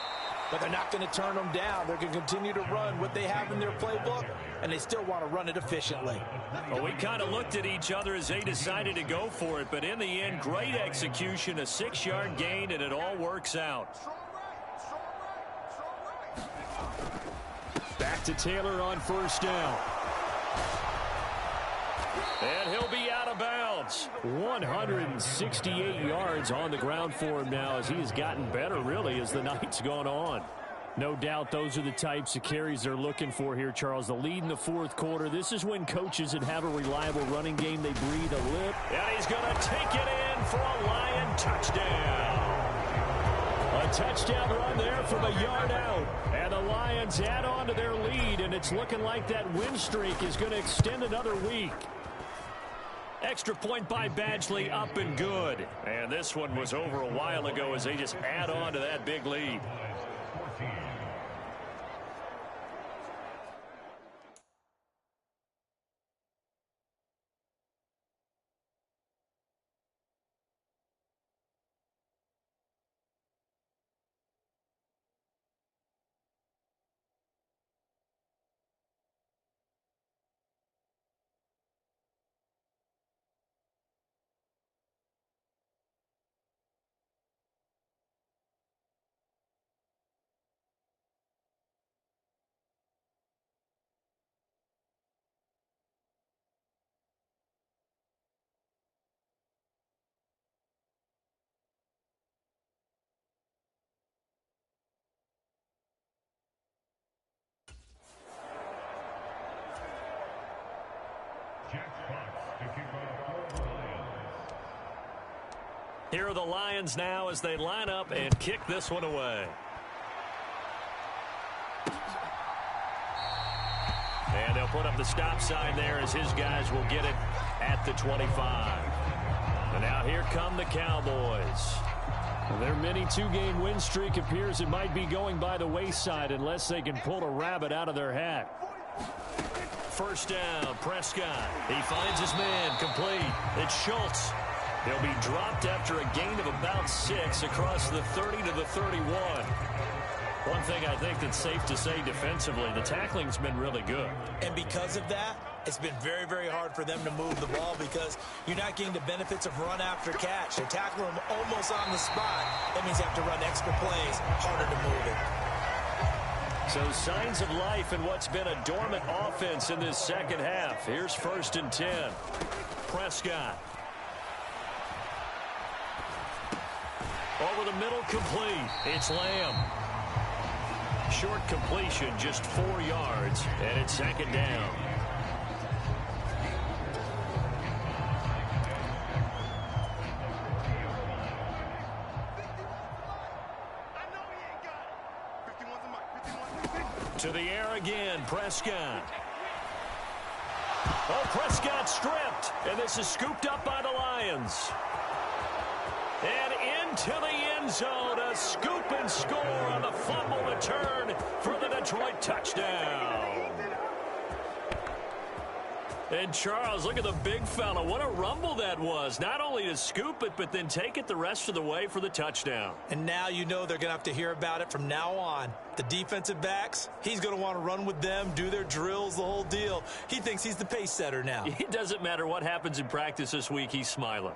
Speaker 3: But they're not going to turn them down. They're going to continue to run what they have in their playbook, and they still want to run it efficiently.
Speaker 2: Well, we kind of looked at each other as they decided to go for it, but in the end, great execution, a 6-yard gain, and it all works out.
Speaker 4: Back to Taylor on 1st down.
Speaker 2: And he'll be out of bounds.
Speaker 4: 168 yards on the ground for him now as he has gotten better, really, as the night's gone on. No doubt those are the types of carries they're looking for here, Charles. The lead in the 4th quarter. This is when coaches that have a reliable running game, they breathe a lip.
Speaker 2: And he's going to take it in for a Lion touchdown.
Speaker 4: A touchdown run there from a yard out. And the Lions add on to their lead, and it's looking like that win streak is going to extend another week.
Speaker 2: Extra point by Badgley, up and good. And this one was over a while ago as they just add on to that big lead. Here are the Lions now as they line up and kick this one away. And they'll put up the stop sign there as his guys will get it at the 25. And now here come the Cowboys.
Speaker 4: Their mini 2-game win streak appears it might be going by the wayside unless they can pull a rabbit out of their hat.
Speaker 2: First down, Prescott. He finds his man, complete. It's Schultz. He'll be dropped after a gain of about 6 across the 30 to the 31. One thing I think that's safe to say defensively, the tackling's been really good.
Speaker 3: And because of that, It's been very, very hard for them to move the ball because you're not getting the benefits of run after catch. They're tackling them almost on the spot. That means you have to run extra plays, harder to move it.
Speaker 2: So signs of life in what's been a dormant offense in this second half. Here's 1st and 10. Prescott. Over the middle, complete. It's Lamb. Short completion, just 4 yards, and it's 2nd down. To the air again, Prescott. Oh, Prescott stripped, and this is scooped up by the Lions. And into the end zone, a scoop and score on the fumble return for the Detroit touchdown. And Charles, look at the big fella. What a rumble that was. Not only to scoop it, but then take it the rest of the way for the touchdown.
Speaker 3: And now you know they're going to have to hear about it from now on. The defensive backs, he's going to want to run with them, do their drills, the whole deal. He thinks he's the pace setter now.
Speaker 2: It doesn't matter what happens in practice this week, he's smiling.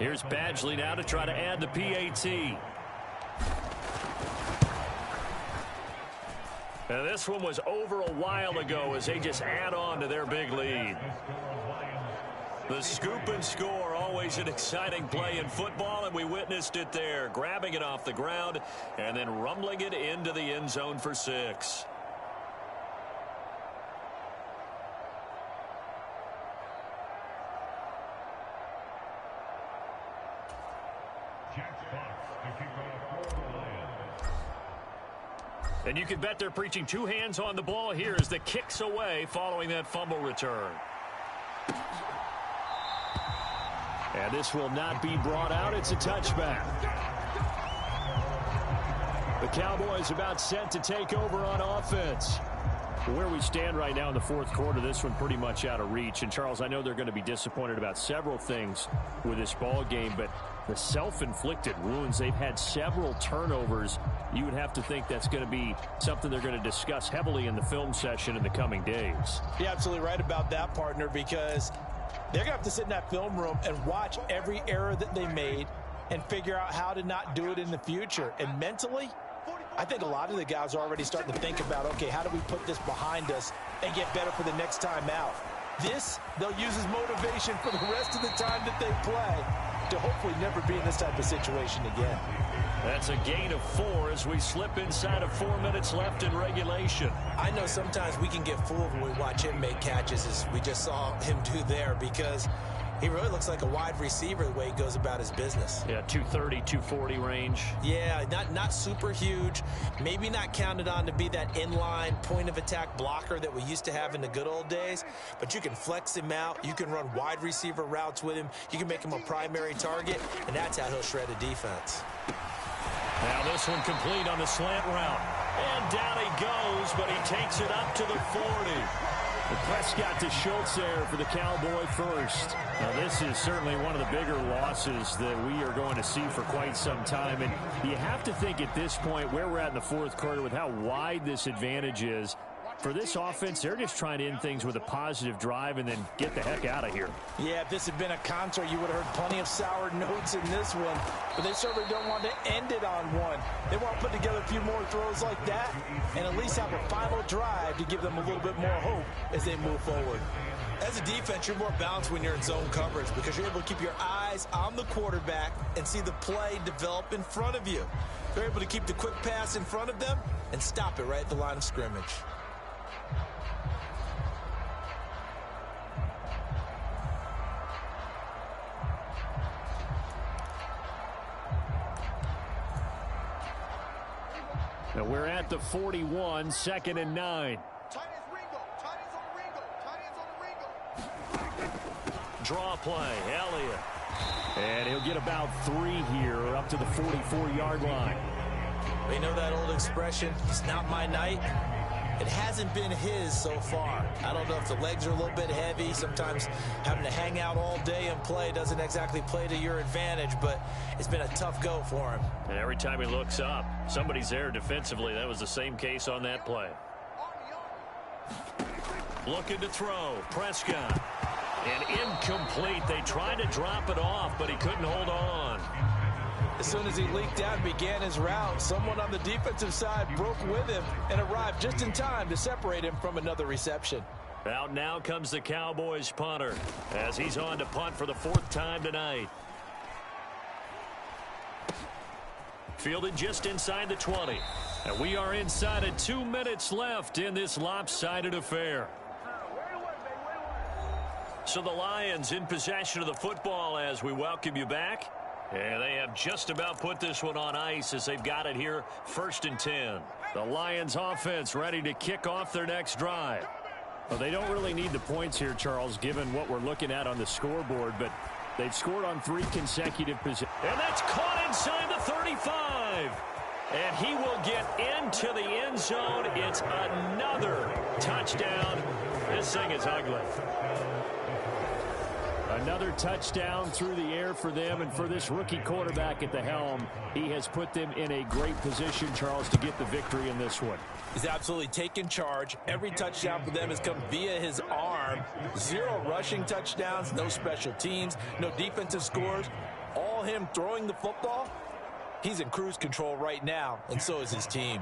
Speaker 2: Here's Badgley now to try to add the PAT. And this one was over a while ago as they just add on to their big lead. The scoop and score, always an exciting play in football, and we witnessed it there. Grabbing it off the ground and then rumbling it into the end zone for 6. And you can bet they're preaching 2 hands on the ball here as the kick's away following that fumble return. And this will not be brought out. It's a touchback. The Cowboys about set to take over on offense. Where we stand right now in the 4th quarter, this one pretty much out of reach. And, Charles, I know they're going to be disappointed about several things with this ball game, but the self-inflicted wounds, they've had several turnovers. You would have to think that's going to be something they're going to discuss heavily in the film session in the coming days.
Speaker 3: You're absolutely right about that, partner, because they're going to have to sit in that film room and watch every error that they made and figure out how to not do it in the future. And mentally, I think a lot of the guys are already starting to think about, okay, how do we put this behind us and get better for the next time out? This, they'll use as motivation for the rest of the time that they play to hopefully never be in this type of situation again.
Speaker 2: That's a gain of 4 as we slip inside of 4 minutes left in regulation.
Speaker 3: I know sometimes we can get fooled when we watch him make catches, as we just saw him do there, because he really looks like a wide receiver the way he goes about his business.
Speaker 2: Yeah, 230, 240 range.
Speaker 3: Yeah, not super huge. Maybe not counted on to be that inline point-of-attack blocker that we used to have in the good old days. But you can flex him out. You can run wide receiver routes with him. You can make him a primary target, and that's how he'll shred a defense.
Speaker 2: Now this one complete on the slant route. And down he goes, but he takes it up to the 40. The Prescott to Schultz there for the Cowboy first. Now this is certainly one of the bigger losses that we are going to see for quite some time. And you have to think at this point where we're at in the 4th quarter with how wide this advantage is. For this offense, they're just trying to end things with a positive drive and then get the heck out of here.
Speaker 3: Yeah, if this had been a concert, you would have heard plenty of sour notes in this one. But they certainly don't want to end it on one. They want to put together a few more throws like that and at least have a final drive to give them a little bit more hope as they move forward. As a defense, you're more balanced when you're in zone coverage because you're able to keep your eyes on the quarterback and see the play develop in front of you. They're able to keep the quick pass in front of them and stop it right at the line of scrimmage.
Speaker 2: Now we're at the 41, 2nd and 9. Draw play, Elliott. And he'll get about 3 here up to the 44-yard line.
Speaker 3: We know that old expression, it's not my night. It hasn't been his so far. I don't know if the legs are a little bit heavy. Sometimes having to hang out all day and play doesn't exactly play to your advantage, but it's been a tough go for him.
Speaker 2: And every time he looks up, somebody's there defensively. That was the same case on that play. Looking to throw. Prescott. And incomplete. They tried to drop it off, but he couldn't hold on.
Speaker 3: As soon as he leaked out and began his route, someone on the defensive side broke with him and arrived just in time to separate him from another reception.
Speaker 2: Out now comes the Cowboys punter as he's on to punt for the 4th time tonight. Fielded just inside the 20. And we are inside of 2 minutes left in this lopsided affair. So the Lions in possession of the football as we welcome you back. And they have just about put this one on ice as they've got it here, 1st and 10. The Lions offense ready to kick off their next drive.
Speaker 4: Well, they don't really need the points here, Charles, given what we're looking at on the scoreboard, but they've scored on 3 consecutive possessions.
Speaker 2: And that's caught inside the 35. And he will get into the end zone. It's another touchdown. This thing is ugly.
Speaker 4: Another touchdown through the air for them, and for this rookie quarterback at the helm, he has put them in a great position, Charles, to get the victory in this one.
Speaker 3: He's absolutely taken charge. Every touchdown for them has come via his arm. 0 rushing touchdowns, no special teams, no defensive scores. All him throwing the football. He's in cruise control right now, and so is his team.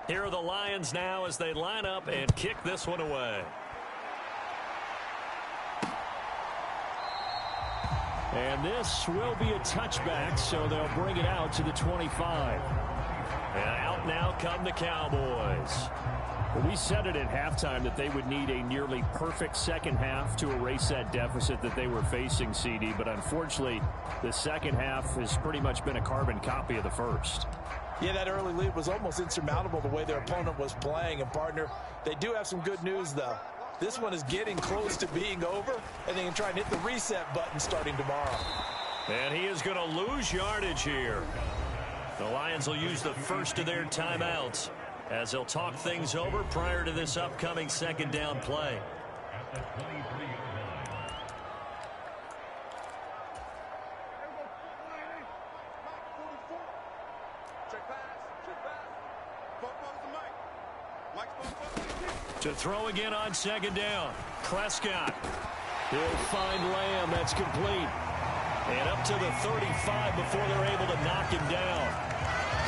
Speaker 2: Here are the Lions now as they line up and kick this one away.
Speaker 4: And this will be a touchback, so they'll bring it out to the 25.
Speaker 2: And out now come the Cowboys.
Speaker 4: Well, we said it at halftime that they would need a nearly perfect second half to erase that deficit that they were facing, CD. But unfortunately, the second half has pretty much been a carbon copy of the first.
Speaker 3: Yeah, that early lead was almost insurmountable the way their opponent was playing. And, partner, they do have some good news, though. This one is getting close to being over, and they can try and hit the reset button starting tomorrow.
Speaker 2: And he is going to lose yardage here. The Lions will use the first of their timeouts as they'll talk things over prior to this upcoming 2nd down play. To throw again on 2nd down. Prescott.
Speaker 4: He'll find Lamb. That's complete.
Speaker 2: And up to the 35 before they're able to knock him down.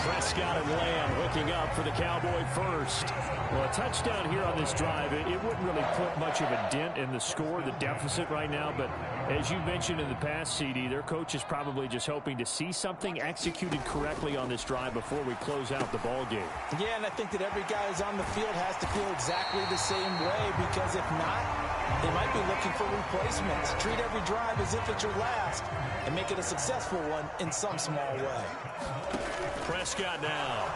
Speaker 4: Prescott and Lamb hooking up for the Cowboy first. Well, a touchdown here on this drive, it wouldn't really put much of a dent in the score, the deficit right now. But as you mentioned in the past, CD, their coach is probably just hoping to see something executed correctly on this drive before we close out the ball game.
Speaker 3: Yeah, and I think that every guy who's on the field has to feel exactly the same way, because if not, they might be looking for replacements. Treat every drive as if it's your last and make it a successful one in some small way.
Speaker 2: Prescott now.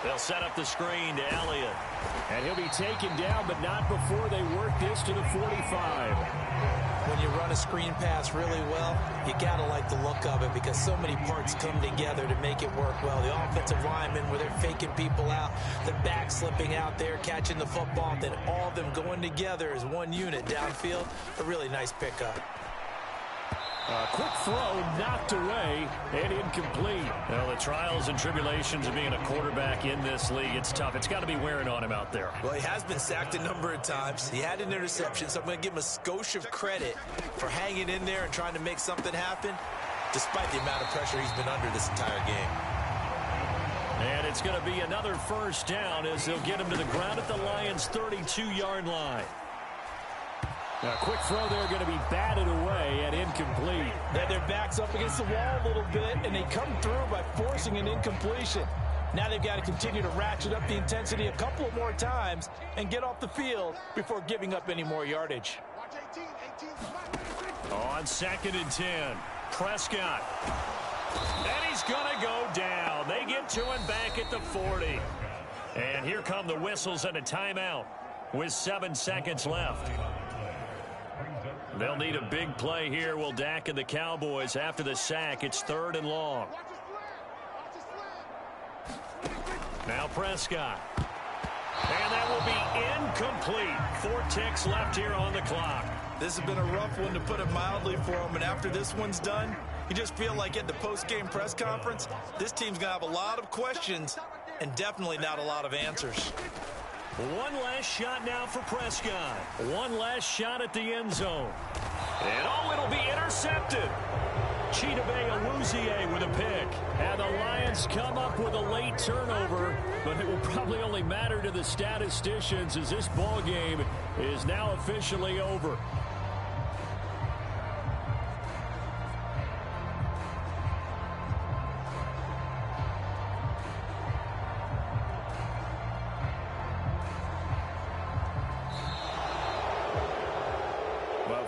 Speaker 2: They'll set up the screen to Elliott.
Speaker 4: And he'll be taken down, but not before they work this to the 45.
Speaker 3: When you run a screen pass really well, you got to like the look of it, because so many parts come together to make it work well. The offensive linemen, where they're faking people out, the back slipping out there, catching the football, then all of them going together as one unit downfield. A really nice pickup.
Speaker 4: A quick throw knocked away and incomplete.
Speaker 2: Well, the trials and tribulations of being a quarterback in this league, it's tough. It's got to be wearing on him out there.
Speaker 3: Well, he has been sacked a number of times. He had an interception, so I'm going to give him a skosh of credit for hanging in there and trying to make something happen, despite the amount of pressure he's been under this entire game.
Speaker 2: And it's going to be another 1st down as they'll get him to the ground at the Lions' 32-yard line.
Speaker 4: A quick throw there, going to be batted away and incomplete.
Speaker 3: Yeah, their back's up against the wall a little bit, and they come through by forcing an incompletion. Now they've got to continue to ratchet up the intensity a couple of more times and get off the field before giving up any more yardage.
Speaker 2: On 2nd and 10, Prescott. And he's going to go down. They get to him back at the 40. And here come the whistles and a timeout with 7 seconds left. They'll need a big play here, will Dak and the Cowboys after the sack. It's 3rd and long. Now Prescott. And that will be incomplete. 4 ticks left here on the clock.
Speaker 3: This has been a rough one, to put it mildly, for him. And after this one's done, you just feel like at the post-game press conference, this team's going to have a lot of questions and definitely not a lot of answers.
Speaker 2: One last shot now for Prescott. One last shot at the end zone. And oh, it'll be intercepted. Chidobe Awuzie with a pick. And the Lions come up with a late turnover, but it will probably only matter to the statisticians as this ball game is now officially over.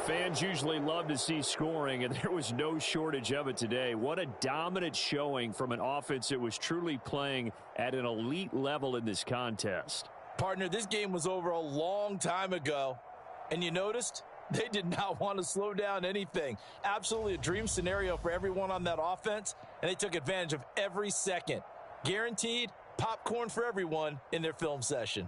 Speaker 2: Fans usually love to see scoring, and there was no shortage of it today. What a dominant showing from an offense that was truly playing at an elite level in this contest.
Speaker 3: Partner, this game was over a long time ago, and you noticed they did not want to slow down anything. Absolutely a dream scenario for everyone on that offense, and they took advantage of every second. Guaranteed popcorn for everyone in their film session.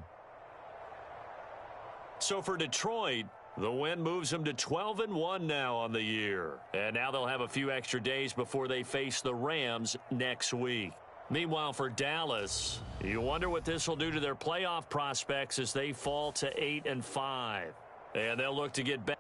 Speaker 2: So for Detroit, the win moves them to 12-1 now on the year. And now they'll have a few extra days before they face the Rams next week. Meanwhile, for Dallas, you wonder what this will do to their playoff prospects as they fall to 8-5. And they'll look to get back.